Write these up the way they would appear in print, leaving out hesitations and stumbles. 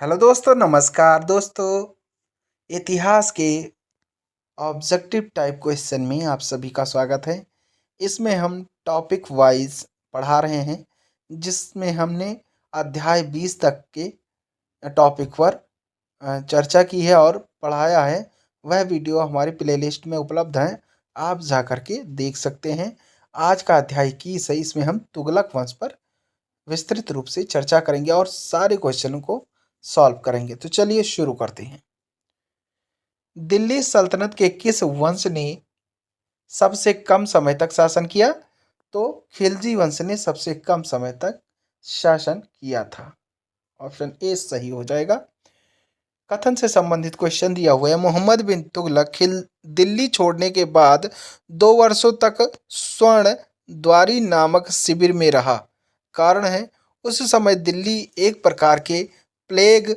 Hello दोस्तों, नमस्कार दोस्तों। इतिहास के ऑब्जेक्टिव टाइप क्वेश्चन में आप सभी का स्वागत है। इसमें हम टॉपिक वाइज पढ़ा रहे हैं, जिसमें हमने अध्याय 20 तक के टॉपिक पर चर्चा की है और पढ़ाया है। वह वीडियो हमारी प्लेलिस्ट में उपलब्ध है, आप जा कर के देख सकते हैं। आज का अध्याय 21 है, इसमें हम तुगलक वंश पर विस्तृत रूप से चर्चा करेंगे और सारे क्वेश्चनों को सॉल्व करेंगे। तो चलिए शुरू करते हैं। दिल्ली सल्तनत के किस वंश ने सबसे कम समय तक शासन किया? तो खिलजी वंश ने सबसे कम समय तक शासन किया था। ऑप्शन ए सही हो जाएगा। कथन से संबंधित क्वेश्चन दिया हुआ है। मोहम्मद बिन तुगलक दिल्ली छोड़ने के बाद 2 वर्षों तक स्वर्ण द्वारी नामक शिविर में रहा। कारण है, उस समय दिल्ली एक प्रकार के प्लेग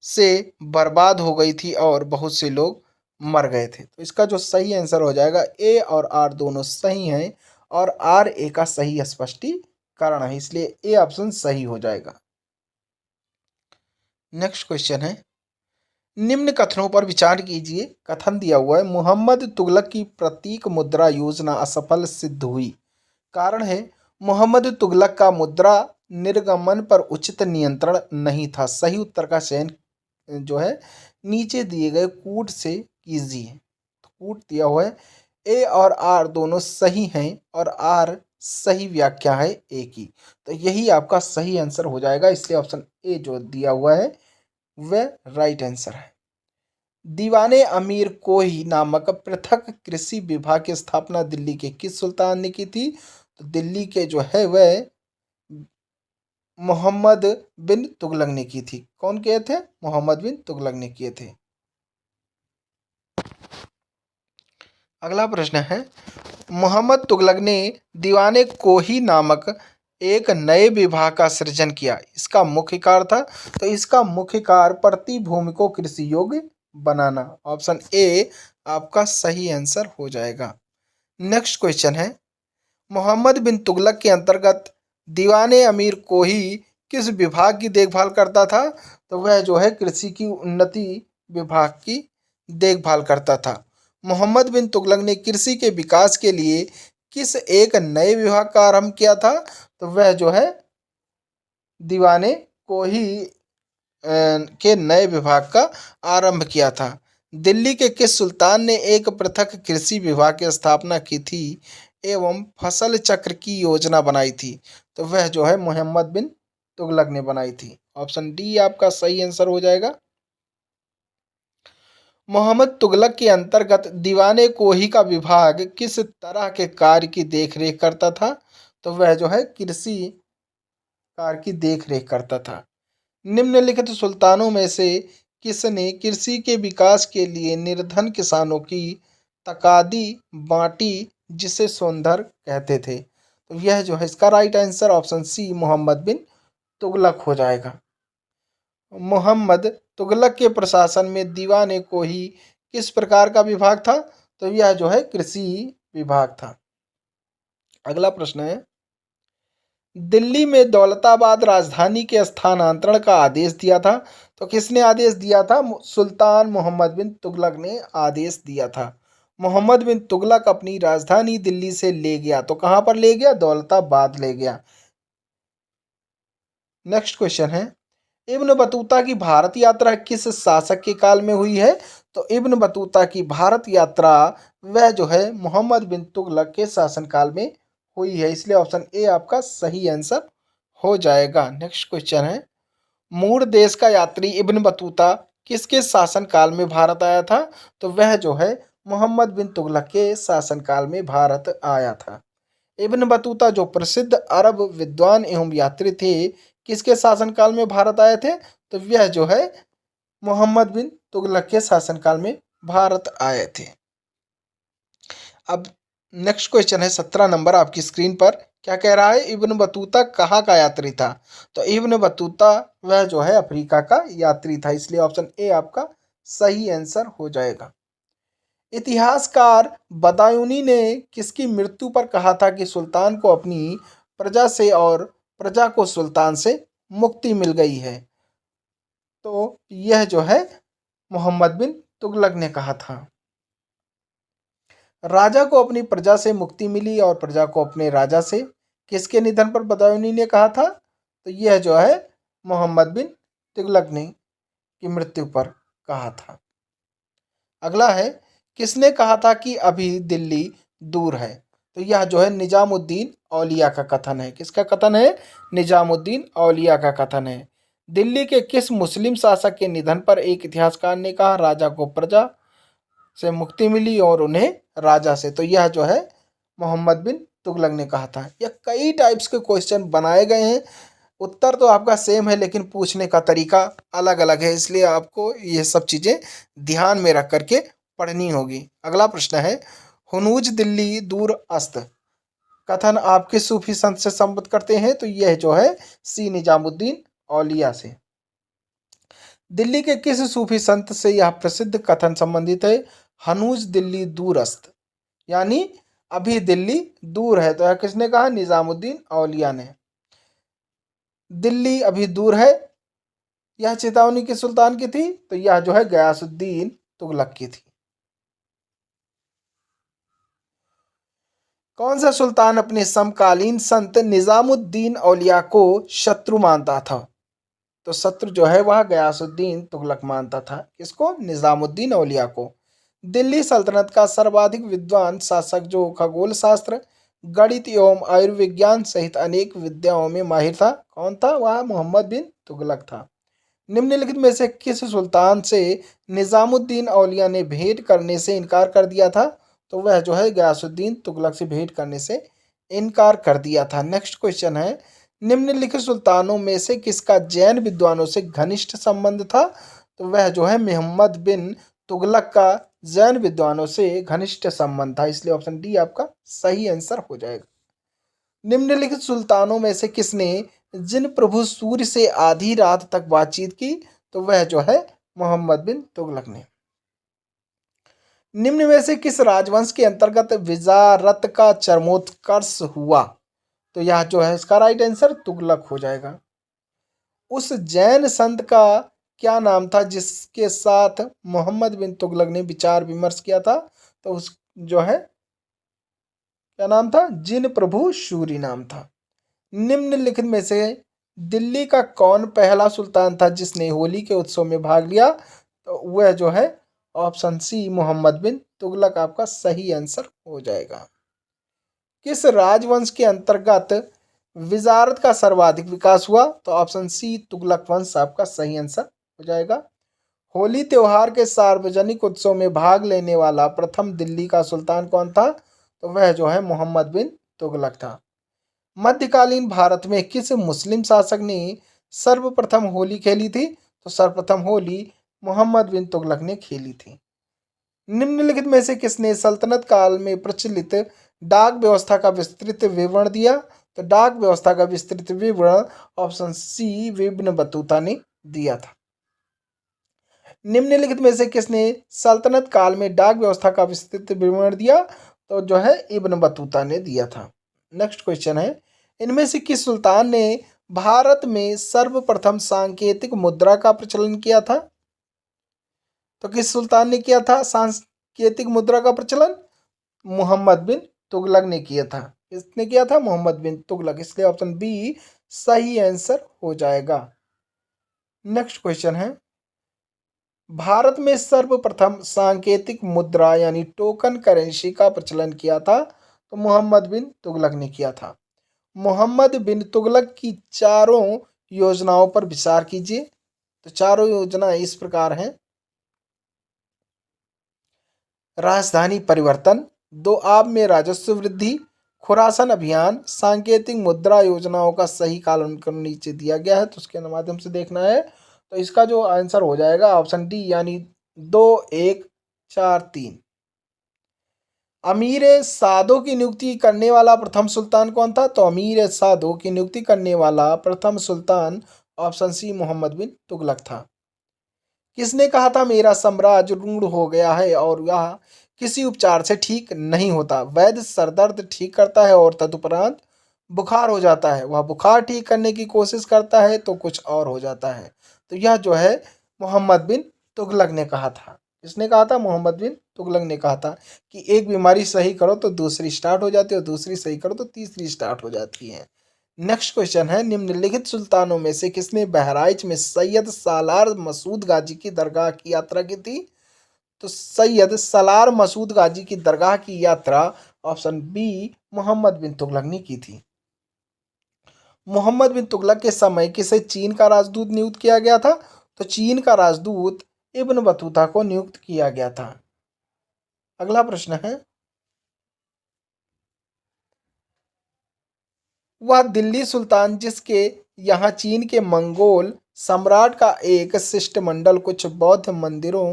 से बर्बाद हो गई थी और बहुत से लोग मर गए थे। तो इसका जो सही आंसर हो जाएगा, ए और आर दोनों सही हैं और आर ए का सही स्पष्टीकरण है, इसलिए ए ऑप्शन सही हो जाएगा। नेक्स्ट क्वेश्चन है, निम्न कथनों पर विचार कीजिए। कथन दिया हुआ है, मोहम्मद तुगलक की प्रतीक मुद्रा योजना असफल सिद्ध हुई। कारण है, मोहम्मद तुगलक का मुद्रा निर्गमन पर उचित नियंत्रण नहीं था। सही उत्तर का चयन जो है नीचे दिए गए कूट से कीजिए। तो कूट दिया हुआ है, ए और आर दोनों सही हैं और आर सही व्याख्या है ए की। तो यही आपका सही आंसर हो जाएगा, इसलिए ऑप्शन ए जो दिया हुआ है वह राइट आंसर है। दीवाने अमीर कोही नामक पृथक कृषि विभाग की स्थापना दिल्ली के किस सुल्तान ने की थी? तो दिल्ली के जो है वह मोहम्मद बिन तुगलक ने की थी। कौन किए थे? मोहम्मद बिन तुगलक ने किए थे। अगला प्रश्न है, मोहम्मद तुगलक ने दीवाने कोही नामक एक नए विभाग का सृजन किया। इसका मुख्य कार्य था? तो इसका मुख्य कार्य प्रति भूमि को कृषि योग्य बनाना। ऑप्शन ए आपका सही आंसर हो जाएगा। नेक्स्ट क्वेश्चन है, मोहम्मद बिन तुगलक के अंतर्गत दीवाने अमीर कोही किस विभाग की देखभाल करता था? तो वह जो है कृषि की उन्नति विभाग की देखभाल करता था। मोहम्मद बिन तुगलक ने कृषि के विकास के लिए किस एक नए विभाग का आरंभ किया था? तो वह जो है दीवाने कोही के नए विभाग का आरंभ किया था। दिल्ली के किस सुल्तान ने एक पृथक कृषि विभाग की स्थापना की थी एवं फसल चक्र की योजना बनाई थी? तो वह जो है मोहम्मद बिन तुगलक ने बनाई थी। ऑप्शन डी आपका सही आंसर हो जाएगा। मोहम्मद तुगलक के अंतर्गत दीवाने कोही का विभाग किस तरह के कार्य की देखरेख करता था? तो वह जो है कृषि कार्य की देखरेख करता था। निम्नलिखित सुल्तानों में से किसने कृषि के विकास के लिए निर्धन किसानों की तकादी बांटी, जिसे सोनधर कहते थे? तो यह जो है इसका right answer option C Mohammad bin Tughlaq हो जाएगा। मोहम्मद तुगलक के प्रशासन में दीवाने कोही किस प्रकार का विभाग था? तो यह जो है कृषि विभाग था। अगला प्रश्न है, दिल्ली में दौलताबाद राजधानी के स्थानांतरण का आदेश दिया था। तो किसने आदेश दिया था? सुल्तान मोहम्मद बिन तुगलक ने आदेश दिया था। मोहम्मद बिन तुगलक अपनी राजधानी दिल्ली से ले गया, तो कहां पर ले गया? दौलताबाद ले गया। नेक्स्ट क्वेश्चन है, इब्न बतूता की भारत यात्रा किस शासक के काल में हुई है? तो इब्न बतूता की भारत यात्रा वह जो है मोहम्मद बिन तुगलक के शासनकाल में हुई है, इसलिए ऑप्शन ए आपका सही आंसर हो जाएगा। नेक्स्ट क्वेश्चन है, मूर देश का यात्री इब्न बतूता किसके शासनकाल में भारत आया था? तो वह जो है मोहम्मद बिन तुगलक के शासनकाल में भारत आया था। इब्न बतूता जो प्रसिद्ध अरब विद्वान एवं यात्री थे, किसके शासनकाल में भारत आए थे? तो यह जो है मोहम्मद बिन तुगलक के शासनकाल में भारत आए थे। अब नेक्स्ट क्वेश्चन है 17 नंबर आपकी स्क्रीन पर। क्या कह रहा है? इब्न बतूता कहाँ का यात्री था? तो इब्न बतूता वह जो है अफ्रीका का यात्री था, इसलिए ऑप्शन ए आपका सही आंसर हो जाएगा। इतिहासकार बदायूनी ने किसकी मृत्यु पर कहा था कि सुल्तान को अपनी प्रजा से और प्रजा को सुल्तान से मुक्ति मिल गई है? तो यह जो है मोहम्मद बिन तुगलक ने कहा था। राजा को अपनी प्रजा से मुक्ति मिली और प्रजा को अपने राजा से, किसके निधन पर बदायूनी ने कहा था? तो यह जो है मोहम्मद बिन तुगलक ने की मृत्यु पर कहा था। अगला है, किसने कहा था कि अभी दिल्ली दूर है? तो यह जो है निजामुद्दीन औलिया का कथन है। किसका कथन है? निजामुद्दीन औलिया का कथन है। दिल्ली के किस मुस्लिम शासक के निधन पर एक इतिहासकार ने कहा राजा को प्रजा से मुक्ति मिली और उन्हें राजा से? तो यह जो है मोहम्मद बिन तुगलक ने कहा था। यह कई टाइप्स के क्वेश्चन बनाए गए हैं, उत्तर तो आपका सेम है लेकिन पूछने का तरीका अलग अलग है, इसलिए आपको ये सब चीज़ें ध्यान में रख करके पढ़नी होगी। अगला प्रश्न है, हुनूज दिल्ली दूर अस्त कथन आप किस सूफी संत से संबद्ध करते हैं? तो यह जो है सी निजामुद्दीन औलिया से। दिल्ली के किस सूफी संत से यह प्रसिद्ध कथन संबंधित है? हनूज दिल्ली दूरस्त, यानी अभी दिल्ली दूर है। तो यह किसने कहा? निजामुद्दीन औलिया ने। दिल्ली अभी दूर है, यह चेतावनी किस सुल्तान की थी? तो यह जो है गयासुद्दीन तुगलक की थी। कौन सा सुल्तान अपने समकालीन संत निजामुद्दीन औलिया को शत्रु मानता था? तो शत्रु जो है वह गयासुद्दीन तुगलक मानता था। किसको? निजामुद्दीन औलिया को। दिल्ली सल्तनत का सर्वाधिक विद्वान शासक जो खगोल शास्त्र, गणित एवं आयुर्विज्ञान सहित अनेक विद्याओं में माहिर था, कौन था? वह मोहम्मद बिन तुगलक था। निम्नलिखित में से किस सुल्तान से निजामुद्दीन औलिया ने भेंट करने से इनकार कर दिया था? तो वह जो है गयासुद्दीन तुगलक से भेंट करने से इनकार कर दिया था। नेक्स्ट क्वेश्चन है, निम्नलिखित सुल्तानों में से किसका जैन विद्वानों से घनिष्ठ संबंध था? तो वह जो है मोहम्मद बिन तुगलक का जैन विद्वानों से घनिष्ठ संबंध था, इसलिए ऑप्शन डी आपका सही आंसर हो जाएगा। निम्नलिखित सुल्तानों में से किसने जिन प्रभु सूर्य से आधी रात तक बातचीत की? तो वह जो है मोहम्मद बिन तुगलक ने। निम्न में से किस राजवंश के अंतर्गत विजारत का चरमोत्कर्ष हुआ? तो यह जो है इसका राइट आंसर तुगलक हो जाएगा। उस जैन संत का क्या नाम था जिसके साथ मोहम्मद बिन तुगलक ने विचार विमर्श किया था? तो उस जो है क्या नाम था? जिन प्रभु सूरी नाम था। निम्नलिखित में से दिल्ली का कौन पहला सुल्तान था जिसने होली के उत्सव में भाग लिया? तो वह जो है ऑप्शन सी मोहम्मद बिन तुगलक आपका सही आंसर हो जाएगा। किस राजवंश के अंतर्गत विजारत का सर्वाधिक विकास हुआ? तो ऑप्शन सी तुगलक वंश आपका सही आंसर हो जाएगा। होली त्योहार के सार्वजनिक उत्सव में भाग लेने वाला प्रथम दिल्ली का सुल्तान कौन था? तो वह जो है मोहम्मद बिन तुगलक था। मध्यकालीन भारत में किस मुस्लिम शासक ने सर्वप्रथम होली खेली थी? तो सर्वप्रथम होली मोहम्मद बिन तुगलक ने खेली थी। निम्नलिखित में से किसने सल्तनत काल में प्रचलित डाक व्यवस्था का विस्तृत विवरण दिया? तो डाक व्यवस्था का विस्तृत विवरण ऑप्शन सी इब्न बतूता ने दिया था। निम्नलिखित में से किसने सल्तनत काल में डाक व्यवस्था का विस्तृत विवरण दिया? तो जो है इब्न बतूता ने दिया था। नेक्स्ट क्वेश्चन है, इनमें से किस सुल्तान ने भारत में सर्वप्रथम सांकेतिक मुद्रा का प्रचलन किया था? तो किस सुल्तान ने किया था सांकेतिक मुद्रा का प्रचलन? मोहम्मद बिन तुगलक ने किया था। किसने किया था? मोहम्मद बिन तुगलक, इसलिए ऑप्शन बी सही आंसर हो जाएगा। नेक्स्ट क्वेश्चन है, भारत में सर्वप्रथम सांकेतिक मुद्रा यानी टोकन करेंसी का प्रचलन किया था? तो मोहम्मद बिन तुगलक ने किया था। मोहम्मद बिन तुगलक की चारों योजनाओं पर विचार कीजिए। तो चारों योजना इस प्रकार हैं, राजधानी परिवर्तन, दोआब में राजस्व वृद्धि, खुरासन अभियान, सांकेतिक मुद्रा योजनाओं का सही कालानुक्रम नीचे दिया गया है, तो उसके माध्यम से देखना है। तो इसका जो आंसर हो जाएगा ऑप्शन डी यानी 2 1 4 3। अमीर साधो की नियुक्ति करने वाला प्रथम सुल्तान कौन था? तो अमीर साधो की नियुक्ति करने वाला प्रथम सुल्तान ऑप्शन सी मोहम्मद बिन तुगलक था। किसने कहा था मेरा साम्राज्य रूढ़ हो गया है और यह किसी उपचार से ठीक नहीं होता? वैद्य सरदर्द ठीक करता है और तदुपरांत बुखार हो जाता है, वह बुखार ठीक करने की कोशिश करता है तो कुछ और हो जाता है। तो यह जो है मोहम्मद बिन तुगलक ने कहा था। किसने कहा था? मोहम्मद बिन तुगलक ने कहा था कि एक बीमारी सही करो तो दूसरी स्टार्ट हो जाती है और दूसरी सही करो तो तीसरी स्टार्ट हो जाती है। नेक्स्ट क्वेश्चन है, निम्नलिखित सुल्तानों में से किसने बहराइच में सैयद सालार मसूद गाजी की दरगाह की यात्रा की थी? तो सैयद सलार मसूद गाजी की दरगाह की यात्रा ऑप्शन बी मोहम्मद बिन तुगलक ने की थी। मोहम्मद बिन तुगलक के समय किसे चीन का राजदूत नियुक्त किया गया था? तो चीन का राजदूत इब्न बतूता को नियुक्त किया गया था। अगला प्रश्न है, वह दिल्ली सुल्तान जिसके यहाँ चीन के मंगोल सम्राट का एक शिष्टमंडल कुछ बौद्ध मंदिरों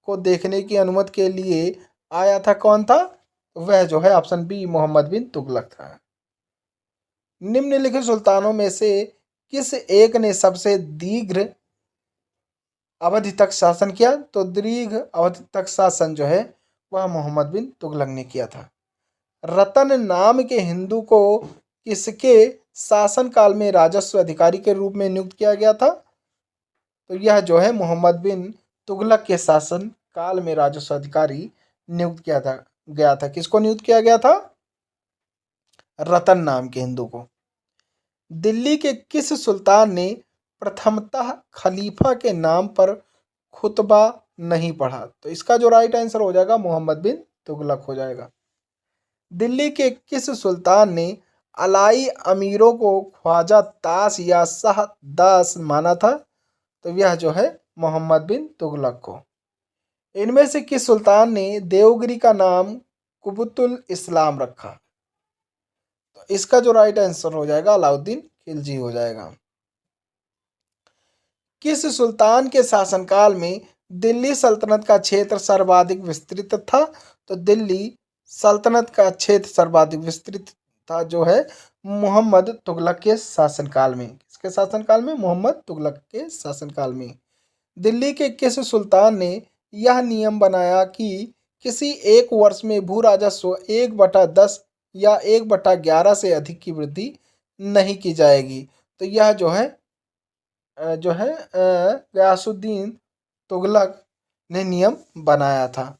को देखने की अनुमति के लिए आया था, कौन था? वह जो है ऑप्शन बी मोहम्मद बिन तुगलक था। निम्नलिखित सुल्तानों में से किस एक ने सबसे दीर्घ अवधि तक शासन किया? तो दीर्घ अवधि तक शासन जो है वह मोहम्मद बिन तुगलक ने किया था। रतन नाम के हिंदू को किसके शासन काल में राजस्व अधिकारी के रूप में नियुक्त किया गया था? तो यह जो है मोहम्मद बिन तुगलक के शासन काल में राजस्व अधिकारी नियुक्त किया था गया था। किसको नियुक्त किया गया था? रतन नाम के हिंदू को। दिल्ली के किस सुल्तान ने प्रथमतः खलीफा के नाम पर खुतबा नहीं पढ़ा? तो इसका जो राइट आंसर हो जाएगा मोहम्मद बिन तुगलक हो जाएगा। दिल्ली के किस सुल्तान ने अलाई अमीरों को ख्वाजा ताश या शाह दास माना था? तो यह जो है मोहम्मद बिन तुगलक को। इनमें से किस सुल्तान ने देवगिरी का नाम कुबुतुल इस्लाम रखा? तो इसका जो राइट आंसर हो जाएगा अलाउद्दीन खिलजी हो जाएगा। किस सुल्तान के शासनकाल में दिल्ली सल्तनत का क्षेत्र सर्वाधिक विस्तृत था? तो दिल्ली सल्तनत का क्षेत्र सर्वाधिक विस्तृत था जो है मोहम्मद तुगलक के शासनकाल में। किसके शासनकाल में? मोहम्मद तुगलक के शासनकाल में। दिल्ली के किस सुल्तान ने यह नियम बनाया कि किसी एक वर्ष में भू राजस्व 1/10 या 1/11 से अधिक की वृद्धि नहीं की जाएगी? तो यह जो है गयासुद्दीन तुगलक ने नियम बनाया था।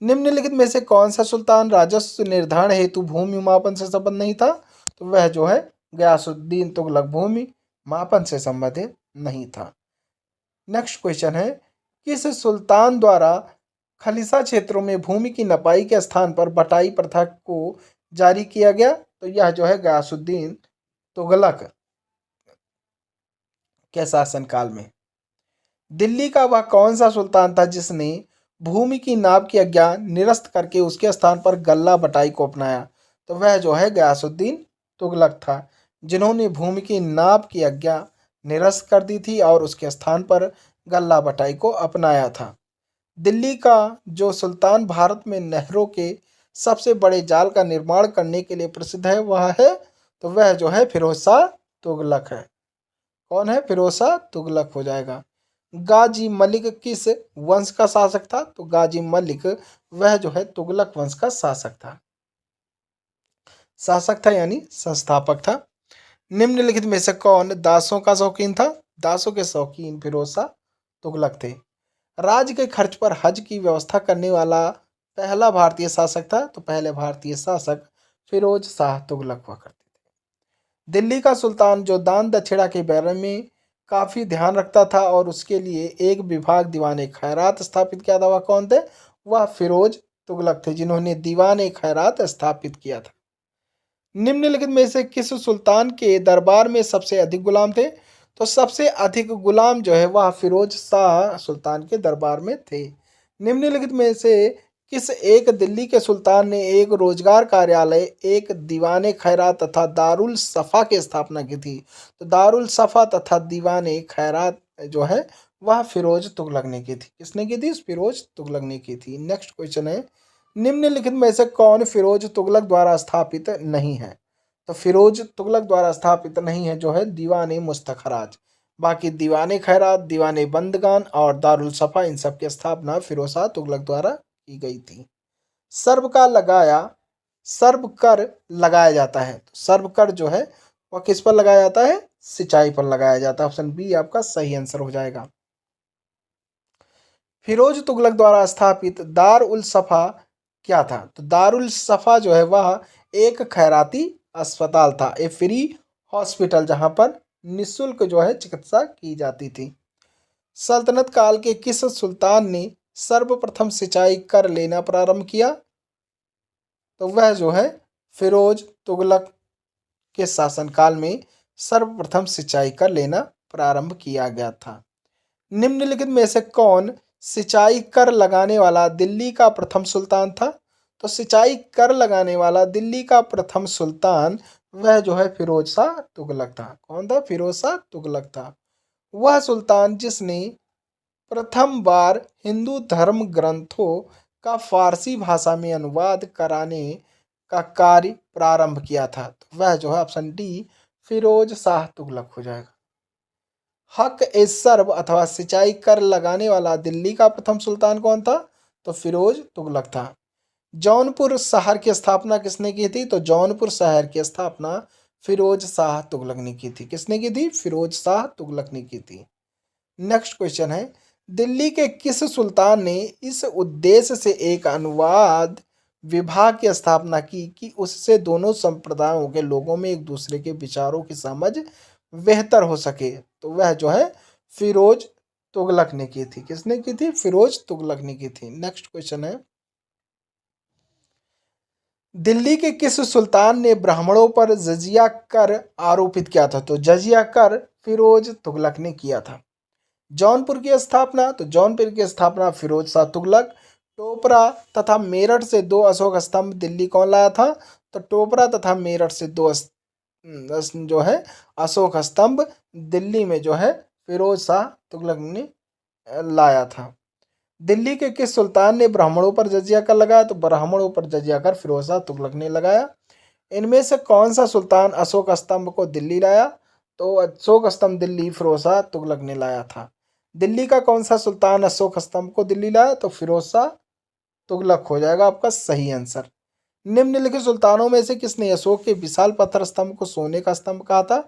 निम्नलिखित में से कौन सा सुल्तान राजस्व निर्धारण हेतु भूमि मापन से संबंध नहीं था? तो वह जो है गयासुद्दीन तुगलक भूमि मापन से संबंधित नहीं था। नेक्स्ट क्वेश्चन है, किस सुल्तान द्वारा खलीसा क्षेत्रों में भूमि की नपाई के स्थान पर बटाई प्रथा को जारी किया गया? तो यह जो है गयासुद्दीन तुगलक के शासनकाल में। दिल्ली का वह कौन सा सुल्तान था जिसने भूमि की नाप की आज्ञा निरस्त करके उसके स्थान पर गल्ला बटाई को अपनाया? तो वह जो है गयासुद्दीन तुगलक था, जिन्होंने भूमि की नाप की आज्ञा निरस्त कर दी थी और उसके स्थान पर गल्ला बटाई को अपनाया था। दिल्ली का जो सुल्तान भारत में नहरों के सबसे बड़े जाल का निर्माण करने के लिए प्रसिद्ध है वह है? तो वह जो है फिरोज शाह तुगलक है। कौन है? फिरोज शाह तुगलक हो जाएगा। गाजी मलिक किस वंश का शासक था? तो गाजी मलिक वह जो है तुगलक वंश का शासक था यानी संस्थापक था। निम्नलिखित में से कौन दासों का शौकीन था? दासों के शौकीन फिरोज शाह तुगलक थे। राज्य के खर्च पर हज की व्यवस्था करने वाला पहला भारतीय शासक था? तो पहले भारतीय शासक फिरोज शाह तुगलक हुआ करते थे। दिल्ली का सुल्तान जो दान दक्षिणा के बारे में काफ़ी ध्यान रखता था और उसके लिए एक विभाग दीवान खैरात स्थापित किया था, वह कौन थे? वह फिरोज तुगलक थे, जिन्होंने दीवान खैरात स्थापित किया था। निम्नलिखित में से किस सुल्तान के दरबार में सबसे अधिक गुलाम थे? तो सबसे अधिक गुलाम जो है वह फिरोज शाह सुल्तान के दरबार में थे। निम्नलिखित में से किस एक दिल्ली के सुल्तान ने एक रोजगार कार्यालय, एक दीवान खैरात तथा दारुल सफ़ा की स्थापना की थी? तो दारुल सफ़ा तथा दीवान खैरात जो है वह फिरोज तुगलक ने की थी। किसने की थी? फिरोज तुगलक ने की थी। नेक्स्ट क्वेश्चन है, निम्नलिखित में से कौन फिरोज तुगलक द्वारा स्थापित नहीं है? तो फिरोज तुगलक द्वारा स्थापित नहीं है जो है दीवान मुस्तखराज। बाकी दीवान खैरात, दीवान बंदगान और दारुल सफ़ा इन सब की स्थापना फिरोज शाह तुगलक द्वारा की गई थी। सर्व का लगाया सर्व कर लगाया जाता है। तो सर्व कर जो है वह किस पर लगाया जाता है? सिंचाई पर लगाया जाता है। ऑप्शन बी आपका सही आंसर हो जाएगा। फिरोज तुगलक द्वारा स्थापित दार उल सफा क्या था? तो दारुल सफा जो है वह एक खैराती अस्पताल था, ए फ्री हॉस्पिटल, जहां पर निःशुल्क जो है चिकित्सा की जाती थी। सल्तनत काल के किस सुल्तान ने सर्वप्रथम सिंचाई कर लेना प्रारंभ किया? तो वह जो है फिरोज तुगलक के शासनकाल में सर्वप्रथम सिंचाई कर लेना प्रारंभ किया गया था। निम्नलिखित में से कौन सिंचाई कर लगाने वाला दिल्ली का प्रथम सुल्तान था? तो सिंचाई कर लगाने वाला दिल्ली का प्रथम सुल्तान वह जो है फिरोज शाह तुगलक था। कौन था? फिरोज शाह तुगलक था। वह सुल्तान जिसने प्रथम बार हिंदू धर्म ग्रंथों का फारसी भाषा में अनुवाद कराने का कार्य प्रारंभ किया था। तो वह जो है ऑप्शन डी फिरोज शाह तुगलक हो जाएगा। हक ए सर्व अथवा सिंचाई कर लगाने वाला दिल्ली का प्रथम सुल्तान कौन था? तो फिरोज तुगलक था। जौनपुर शहर की स्थापना किसने की थी? तो जौनपुर शहर की स्थापना फिरोज शाह तुगलक ने की थी। किसने की थी? फिरोज शाह तुगलक ने की थी। नेक्स्ट क्वेश्चन है, दिल्ली के किस सुल्तान ने इस उद्देश्य से एक अनुवाद विभाग की स्थापना की कि उससे दोनों संप्रदायों के लोगों में एक दूसरे के विचारों की समझ बेहतर हो सके? तो वह जो है फिरोज तुगलक ने की थी। किसने की थी? फिरोज तुगलक ने की थी। नेक्स्ट क्वेश्चन है, दिल्ली के किस सुल्तान ने ब्राह्मणों पर जजिया कर आरोपित किया था? तो जजिया कर फिरोज तुगलक ने किया था। जौनपुर की स्थापना, तो जौनपुर की स्थापना फिरोज शाह तुगलक। टोपरा तथा मेरठ से दो अशोक स्तंभ दिल्ली कौन लाया था? तो टोपरा तथा मेरठ से दो जो है अशोक स्तंभ दिल्ली में जो है फिरोज शाह तुगलक ने लाया था। दिल्ली के किस सुल्तान ने ब्राह्मणों पर जजिया कर लगाया? तो ब्राह्मणों पर जजिया कर फिरोज शाह तुगलक ने लगाया। इनमें से कौन सा सुल्तान अशोक स्तंभ को दिल्ली लाया? तो अशोक स्तंभ दिल्ली फिरोज शाह तुगलक ने लाया था। दिल्ली का कौन सा सुल्तान अशोक स्तंभ को दिल्ली लाया? तो फिरोज शाह तुगलक हो जाएगा आपका सही आंसर। निम्नलिखित सुल्तानों में से किसने अशोक के विशाल पत्थर स्तंभ को सोने का स्तंभ कहा था?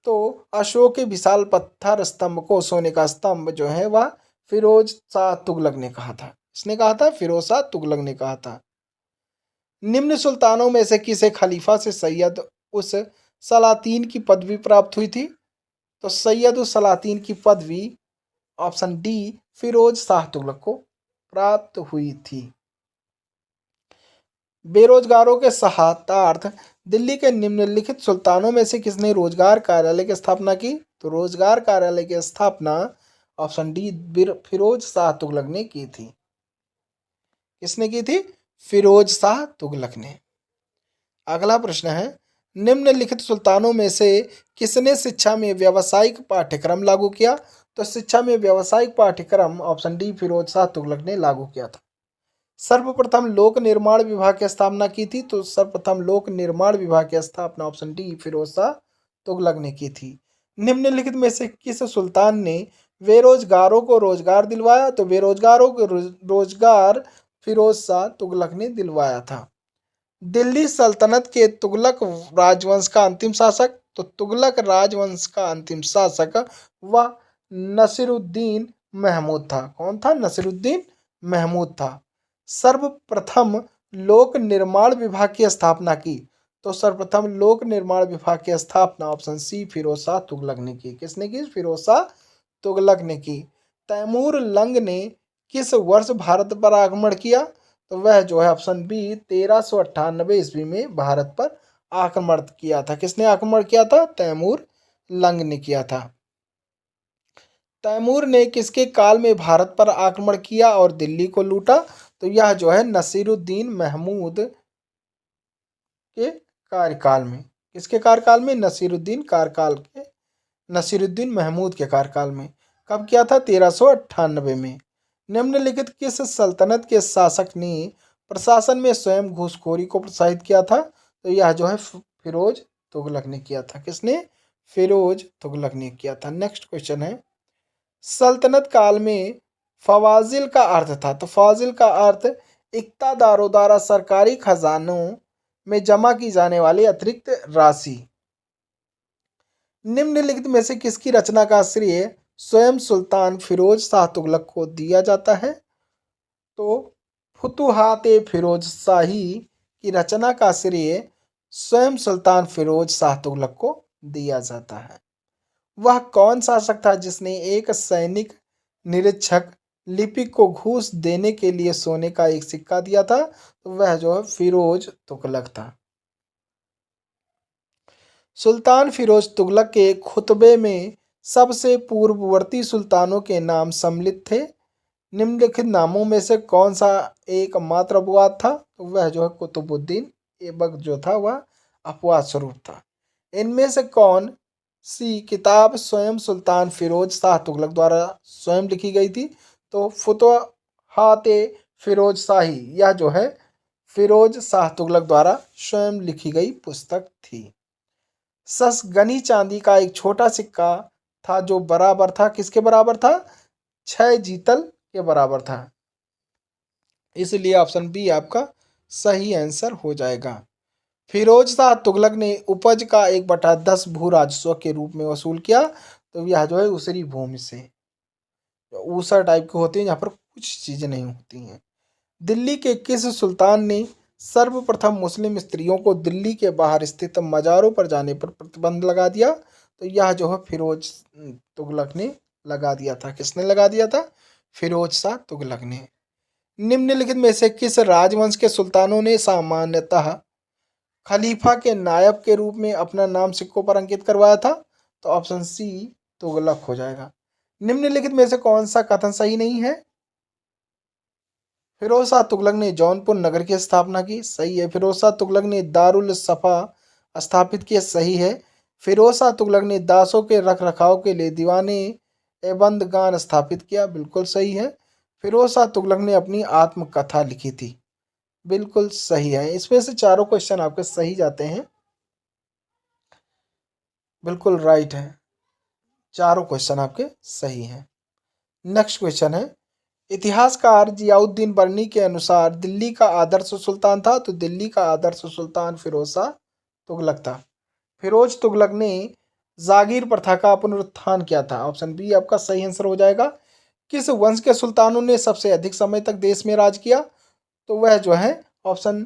तो अशोक के विशाल पत्थर स्तंभ को सोने का स्तंभ जो है वह फिरोज शाह तुगलक ने कहा था। इसने कहा था? फिरोज शाह तुगलक ने कहा था। निम्न सुल्तानों में से किसे खलीफा से सैयद उस सलातीन की पदवी प्राप्त हुई थी? तो सैयद उस सलातीन की पदवी ऑप्शन डी फिरोज शाह तुगलक को प्राप्त हुई थी। बेरोजगारों के सहायतार्थ दिल्ली के निम्नलिखित सुल्तानों में से किसने रोजगार कार्यालय की स्थापना की? तो रोजगार कार्यालय की स्थापना ऑप्शन डी फिरोज शाह तुगलक ने की थी। किसने की थी? फिरोज शाह तुगलक ने। अगला प्रश्न है, निम्नलिखित सुल्तानों में से किसने शिक्षा में व्यावसायिक पाठ्यक्रम लागू किया? तो शिक्षा में व्यावसायिक पाठ्यक्रम ऑप्शन डी फिरोज शाह तुगलक ने लागू किया था। सर्वप्रथम लोक निर्माण विभाग की स्थापना की थी? तो सर्वप्रथम लोक निर्माण विभाग की स्थापना ऑप्शन डी फिरोज शाह तुगलक ने की थी। निम्नलिखित में से किस सुल्तान ने बेरोजगारों को रोजगार दिलवाया? तो बेरोजगारों को रोजगार फिरोज शाह तुगलक ने दिलवाया था। दिल्ली सल्तनत के तुगलक राजवंश का अंतिम शासक? तो तुगलक राजवंश का अंतिम शासक वह नसीरुद्दीन महमूद था। कौन था? नसीरुद्दीन महमूद था। सर्वप्रथम लोक निर्माण विभाग की स्थापना की? तो सर्वप्रथम लोक निर्माण विभाग की स्थापना ऑप्शन सी फिरोज शाह तुगलक ने की। किसने की? फिरोज शाह तुगलक ने की। तैमूर लंग ने किस वर्ष भारत पर आक्रमण किया? तो वह जो है ऑप्शन बी 1398 ईस्वी में भारत पर आक्रमण किया था। किसने आक्रमण किया था? तैमूर लंग ने किया था। तैमूर ने किसके काल में भारत पर आक्रमण किया और दिल्ली को लूटा? तो यह जो है नसीरुद्दीन महमूद के कार्यकाल में। किसके कार्यकाल में? नसीरुद्दीन महमूद के कार्यकाल में। कब किया था? 1398 में। निम्नलिखित किस सल्तनत के शासक ने प्रशासन में स्वयं घूसखोरी को प्रोत्साहित किया था? तो यह जो है फिरोज तुगलक ने किया था। किसने? फिरोज तुगलक ने किया था। नेक्स्ट क्वेश्चन है, सल्तनत काल में फवाजिल का अर्थ था? तो फवाजिल का अर्थ इक्तादारों द्वारा सरकारी खजानों में जमा की जाने वाली अतिरिक्त राशि। निम्नलिखित में से किसकी रचना का श्रेय स्वयं सुल्तान फिरोज शाह तुगलक को दिया जाता है? तो फुतुहात ए फिरोज शाही की रचना का श्रेय स्वयं सुल्तान फिरोज शाह तुगलक को दिया जाता है। वह कौन शासक था जिसने एक सैनिक निरीक्षक लिपिक को घूस देने के लिए सोने का एक सिक्का दिया था? तो वह जो है फिरोज तुगलक था। सुल्तान फिरोज तुगलक के खुतबे में सबसे पूर्ववर्ती सुल्तानों के नाम सम्मिलित थे। निम्नलिखित नामों में से कौन सा एक मात्र अपवाद था? तो वह जो है कुतुबुद्दीन ऐबक जो था वह अपवाद स्वरूप था। इनमें से कौन सी किताब स्वयं सुल्तान फिरोज शाह तुगलक द्वारा स्वयं लिखी गई थी? तो फुतुहात फिरोज शाही, यह जो है फिरोज शाह तुगलक द्वारा स्वयं लिखी गई पुस्तक थी। ससगनी चांदी का एक छोटा सिक्का था जो बराबर था, किसके बराबर था? 6 जीतल के बराबर था। इसलिए ऑप्शन बी आपका सही आंसर हो जाएगा। फिरोज शाह तुगलक ने उपज का 1/10 भू राजस्व के रूप में वसूल किया। तो यह जो है उसरी भूमि से, ऊसर टाइप के होते हैं यहाँ पर कुछ चीजें नहीं होती हैं। दिल्ली के किस सुल्तान ने सर्वप्रथम मुस्लिम स्त्रियों को दिल्ली के बाहर स्थित मज़ारों पर जाने पर प्रतिबंध लगा दिया? तो यह जो है फिरोज तुगलक ने लगा दिया था। किसने लगा दिया था? फिरोज शाह तुगलक ने। निम्नलिखित में से किस राजवंश के सुल्तानों ने सामान्यतः खलीफा के नायब के रूप में अपना नाम सिक्कों पर अंकित करवाया था? तो ऑप्शन सी तुगलक हो जाएगा। निम्नलिखित में से कौन सा कथन सही नहीं है? फिरोज शाह तुगलक ने जौनपुर नगर की स्थापना की, सही है। फिरोज शाह तुगलक ने दारुल सफा स्थापित किया, सही है। फिरोज शाह तुगलक ने दासों के रख रखाव के लिए दीवाने एबंदगान स्थापित किया, बिल्कुल सही है। फिरोज शाह तुगलक ने अपनी आत्मकथा लिखी थी, बिल्कुल सही है। इसमें से चारों क्वेश्चन आपके सही जाते हैं, बिल्कुल राइट है, चारों क्वेश्चन आपके सही हैं। नेक्स्ट क्वेश्चन है, इतिहासकार जियाउद्दीन बर्नी के अनुसार दिल्ली का आदर्श सुल्तान था? तो दिल्ली का आदर्श सुल्तान फिरोज शाह तुगलक था। फिरोज तुगलक ने जागीर प्रथा का पुनरुत्थान किया था, ऑप्शन बी आपका सही आंसर हो जाएगा। किस वंश के सुल्तानों ने सबसे अधिक समय तक देश में राज किया? तो वह जो है ऑप्शन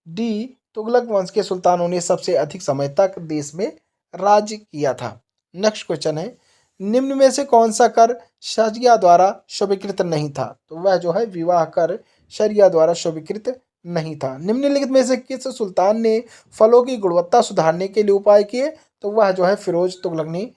डी तुगलक वंश के सुल्तानों ने सबसे अधिक समय तक देश में राज किया था। नेक्स्ट क्वेश्चन है, निम्न में से कौन सा कर शरिया द्वारा स्वीकृत नहीं था? तो वह जो है विवाह कर शरिया द्वारा स्वीकृत नहीं था। निम्नलिखित में से किस सुल्तान ने फलों की गुणवत्ता सुधारने के लिए उपाय किए? तो वह जो है फिरोज तुगलक ने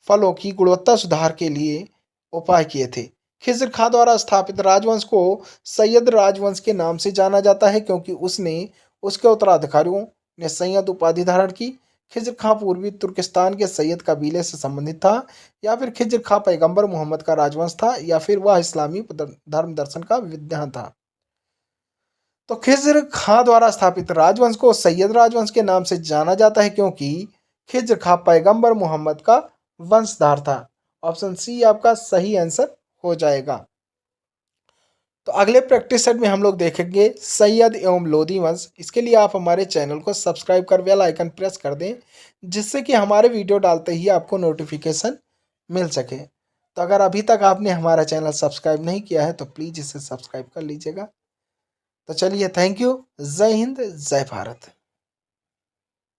फलों की गुणवत्ता सुधार के लिए उपाय किए थे। खिज्र खां द्वारा स्थापित राजवंश को सैयद राजवंश के नाम से जाना जाता है क्योंकि उसने उसके उत्तराधिकारियों ने सैयद उपाधि धारण की। खिज्र खां पूर्वी तुर्किस्तान के सैयद कबीले से संबंधित था, या फिर खिज्र खां पैगंबर मोहम्मद का राजवंश था, या फिर वह इस्लामी धर्म दर्शन का विद्वान था। तो खिज्र खां द्वारा स्थापित राजवंश को सैयद राजवंश के नाम से जाना जाता है क्योंकि खिज्र खां पैगंबर मोहम्मद का वंशधार था। ऑप्शन सी आपका सही आंसर हो जाएगा। तो अगले प्रैक्टिस सेट में हम लोग देखेंगे सैयद एवं लोधी वंश। इसके लिए आप हमारे चैनल को सब्सक्राइब कर बेल आइकन प्रेस कर दें, जिससे कि हमारे वीडियो डालते ही आपको नोटिफिकेशन मिल सके। तो अगर अभी तक आपने हमारा चैनल सब्सक्राइब नहीं किया है तो प्लीज़ इसे सब्सक्राइब कर लीजिएगा। तो चलिए, थैंक यू। जय हिंद, जय भारत।